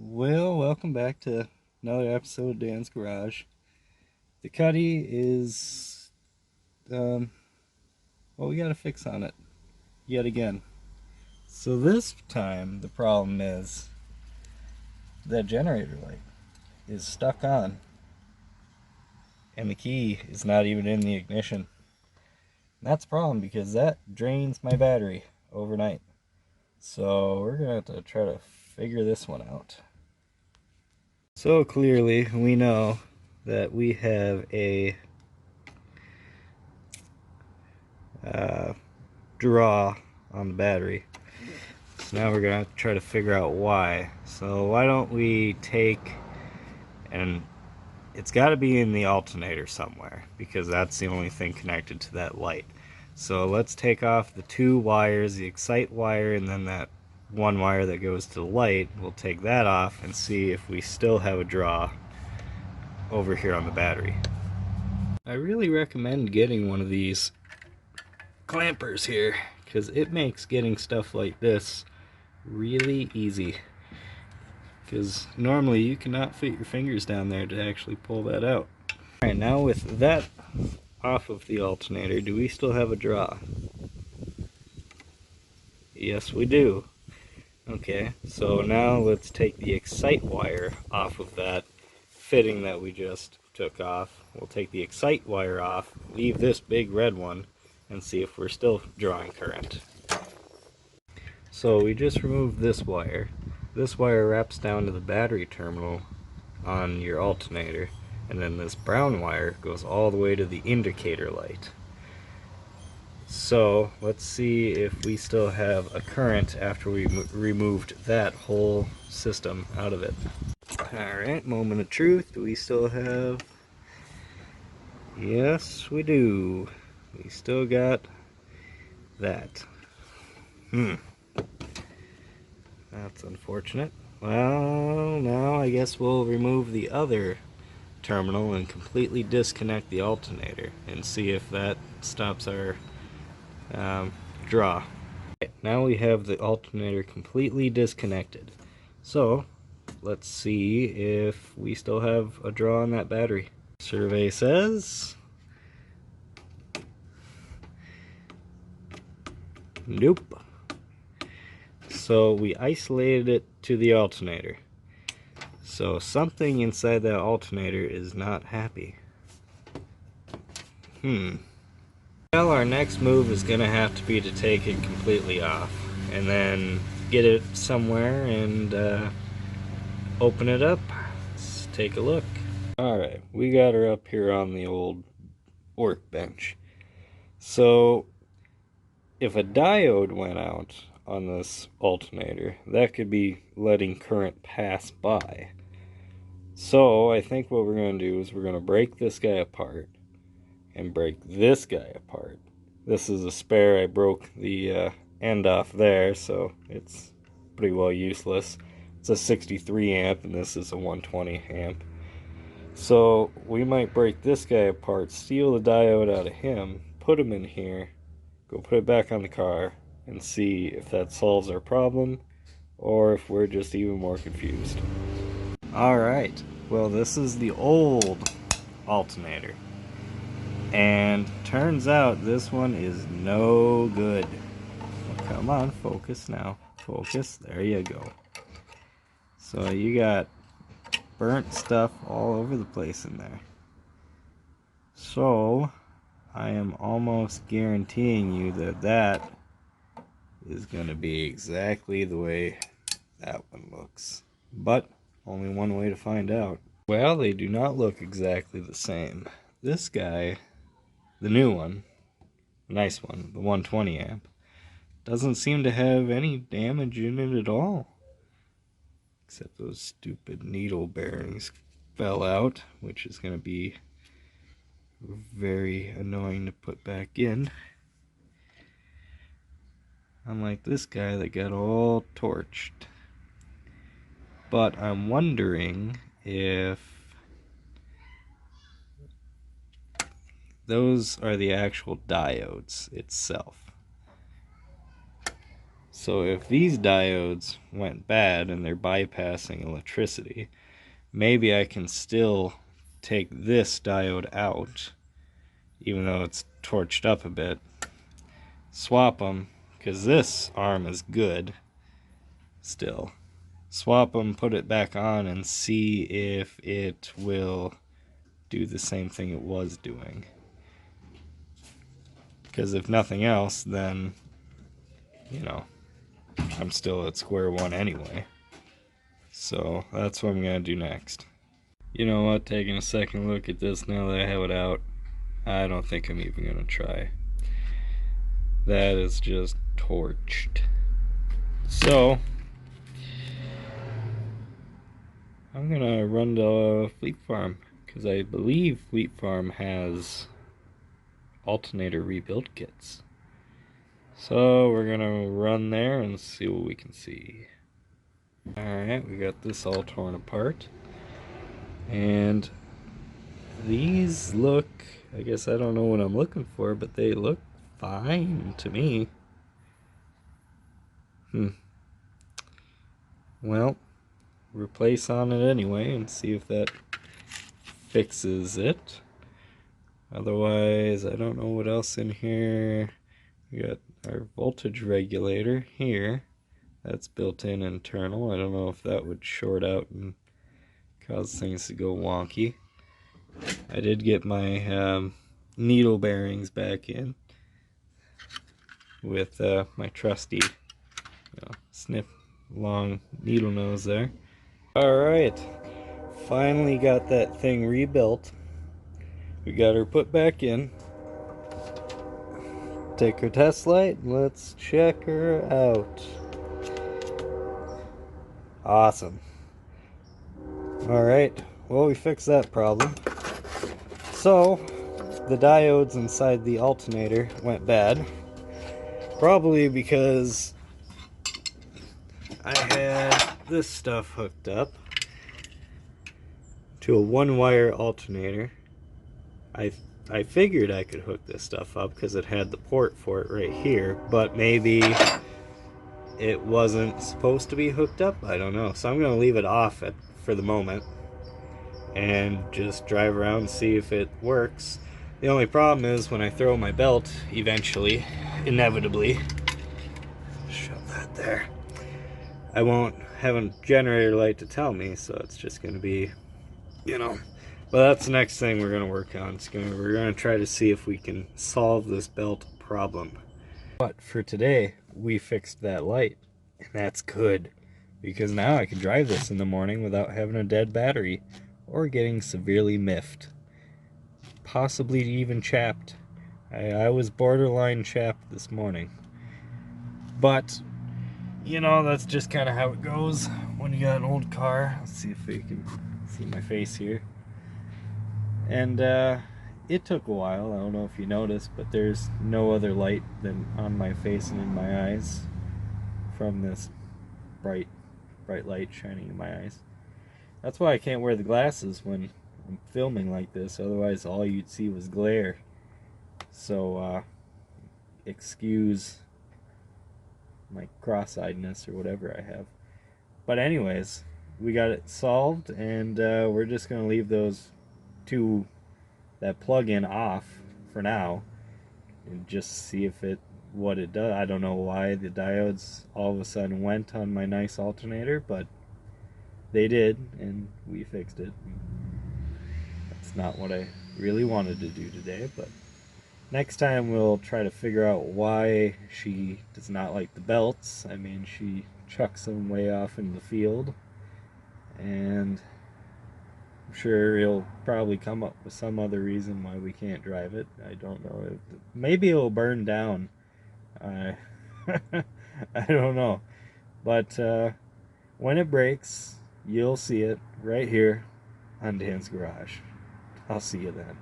Well, welcome back to another episode of Dan's Garage. The cutty is, well, we got a fix on it yet again. So this time, the problem is that generator light is stuck on, and the key is not even in the ignition. And that's a problem because that drains my battery overnight. So we're gonna have to try to figure this one out. So clearly, we know that we have a draw on the battery. So now we're gonna have to try to figure out why. So why don't we take, and it's got to be in the alternator somewhere because that's the only thing connected to that light. So let's take off the two wires, the excite wire and then that one wire that goes to the light. We'll take that off and see if we still have a draw over here on the battery. I really recommend getting one of these clampers here because it makes getting stuff like this really easy, because normally you cannot fit your fingers down there to actually pull that out. Alright, now with that off of the alternator, do we still have a draw? Yes, we do. Okay, so now let's take the excite wire off of that fitting that we just took off. We'll take the excite wire off, leave this big red one, and see if we're still drawing current. So we just removed this wire. This wire wraps down to the battery terminal on your alternator, and then this brown wire goes all the way to the indicator light. So let's see if we still have a current after we removed that whole system out of it. Alright, moment of truth. Do we still have... Yes, we do. We still got that. That's unfortunate. Well, now I guess we'll remove the other terminal and completely disconnect the alternator and see if that stops our draw. Now we have the alternator completely disconnected. So let's see if we still have a draw on that battery. Survey says nope. So we isolated it to the alternator. So something inside that alternator is not happy. Well, our next move is gonna have to be to take it completely off and then get it somewhere and open it up. Let's take a look. Alright, we got her up here on the old workbench. So if a diode went out on this alternator, that could be letting current pass by. So I think what we're going to do is we're going to break this guy apart and break this guy apart. This is a spare. I broke the end off there, so it's pretty well useless. It's a 63 amp and this is a 120 amp. So we might break this guy apart, steal the diode out of him, put him in here, go put it back on the car, and see if that solves our problem or if we're just even more confused. Alright, well, this is the old alternator, and turns out this one is no good. Well, come on, focus now. Focus, there you go. So you got burnt stuff all over the place in there. So I am almost guaranteeing you that that is going to be exactly the way that one looks. But only one way to find out. Well, they do not look exactly the same. This guy, the new one, nice one, the 120 amp, doesn't seem to have any damage in it at all. Except those stupid needle bearings fell out, which is going to be very annoying to put back in. Unlike this guy that got all torched. But I'm wondering if those are the actual diodes itself. So if these diodes went bad and they're bypassing electricity, maybe I can still take this diode out, even though it's torched up a bit, swap them, because this arm is good still. Swap them, put it back on, and see if it will do the same thing it was doing. Because if nothing else, then, you know, I'm still at square one anyway. So that's what I'm going to do next. You know what, taking a second look at this now that I have it out, I don't think I'm even going to try. That is just torched. So I'm going to run to Fleet Farm, because I believe Fleet Farm has alternator rebuild kits. So we're gonna run there and see what we can see. Alright, we got this all torn apart. And these look, I guess I don't know what I'm looking for, but they look fine to me. Well, replace on it anyway and see if that fixes it. Otherwise, I don't know what else in here. We got our voltage regulator here. That's built in internal. I don't know if that would short out and cause things to go wonky. I did get my needle bearings back in with my trusty snip long needle nose there. Alright, finally got that thing rebuilt. We got her put back in. Take her test light, let's check her out. Awesome. Alright, well, we fixed that problem. So, the diodes inside the alternator went bad. Probably because I had this stuff hooked up to a one-wire alternator. I figured I could hook this stuff up because it had the port for it right here, but maybe it wasn't supposed to be hooked up. I don't know. So I'm going to leave it off for the moment and just drive around and see if it works. The only problem is when I throw my belt, eventually, inevitably, shove that there, I won't have a generator light to tell me, so it's just going to be, you know. But that's the next thing we're going to work on. We're going to try to see if we can solve this belt problem. But for today, we fixed that light, and that's good, because now I can drive this in the morning without having a dead battery or getting severely miffed, possibly even chapped. I was borderline chapped this morning, but you know, that's just kind of how it goes when you got an old car. Let's see if we can see my face here. And it took a while. I don't know if you noticed, but there's no other light than on my face and in my eyes from this bright light shining in my eyes. That's why I can't wear the glasses when I'm filming like this, otherwise all you'd see was glare. So excuse my cross-eyedness or whatever I have. But anyways, we got it solved, and we're just going to leave that plug-in off for now and just see if what it does. I don't know why the diodes all of a sudden went on my nice alternator, but they did, and we fixed it. That's not what I really wanted to do today, but next time we'll try to figure out why she does not like the belts. I mean, she chucks them way off in the field, and I'm sure he'll probably come up with some other reason why we can't drive it. I don't know. Maybe it'll burn down. I don't know. But when it breaks, you'll see it right here on Dan's Garage. I'll see you then.